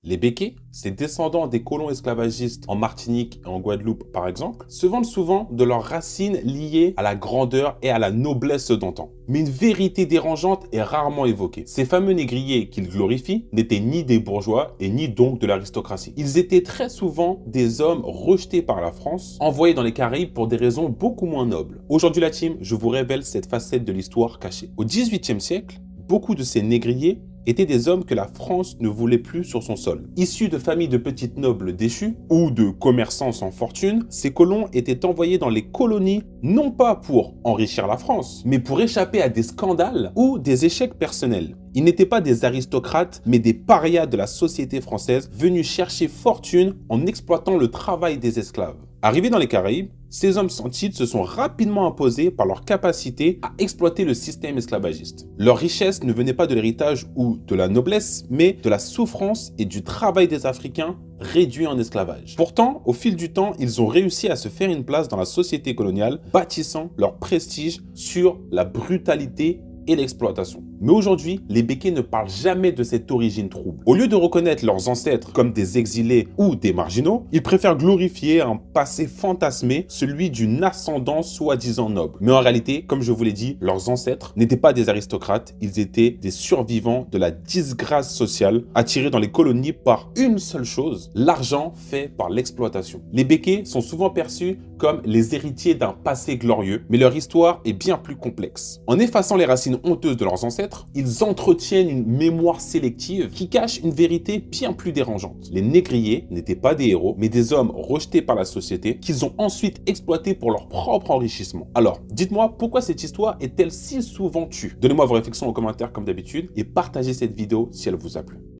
Les Békés, ces descendants des colons esclavagistes en Martinique et en Guadeloupe par exemple, se vantent souvent de leurs racines liées à la grandeur et à la noblesse d'antan. Mais une vérité dérangeante est rarement évoquée. Ces fameux négriers qu'ils glorifient n'étaient ni des bourgeois et ni donc de l'aristocratie. Ils étaient très souvent des hommes rejetés par la France, envoyés dans les Caraïbes pour des raisons beaucoup moins nobles. Aujourd'hui la team, je vous révèle cette facette de l'histoire cachée. Au XVIIIe siècle, beaucoup de ces négriers étaient des hommes que la France ne voulait plus sur son sol. Issus de familles de petites nobles déchues ou de commerçants sans fortune, ces colons étaient envoyés dans les colonies non pas pour enrichir la France, mais pour échapper à des scandales ou des échecs personnels. Ils n'étaient pas des aristocrates, mais des parias de la société française venus chercher fortune en exploitant le travail des esclaves. Arrivés dans les Caraïbes, ces hommes sans titre se sont rapidement imposés par leur capacité à exploiter le système esclavagiste. Leur richesse ne venait pas de l'héritage ou de la noblesse, mais de la souffrance et du travail des Africains réduits en esclavage. Pourtant, au fil du temps, ils ont réussi à se faire une place dans la société coloniale, bâtissant leur prestige sur la brutalité et l'exploitation. Mais aujourd'hui, les Békés ne parlent jamais de cette origine trouble. Au lieu de reconnaître leurs ancêtres comme des exilés ou des marginaux, ils préfèrent glorifier un passé fantasmé, celui d'une ascendance soi-disant noble. Mais en réalité, comme je vous l'ai dit, leurs ancêtres n'étaient pas des aristocrates, ils étaient des survivants de la disgrâce sociale, attirés dans les colonies par une seule chose, l'argent fait par l'exploitation. Les Békés sont souvent perçus comme les héritiers d'un passé glorieux, mais leur histoire est bien plus complexe. En effaçant les racines honteuses de leurs ancêtres, ils entretiennent une mémoire sélective qui cache une vérité bien plus dérangeante. Les négriers n'étaient pas des héros, mais des hommes rejetés par la société qu'ils ont ensuite exploités pour leur propre enrichissement. Alors, dites-moi pourquoi cette histoire est-elle si souvent tue? Donnez-moi vos réflexions en commentaire comme d'habitude et partagez cette vidéo si elle vous a plu.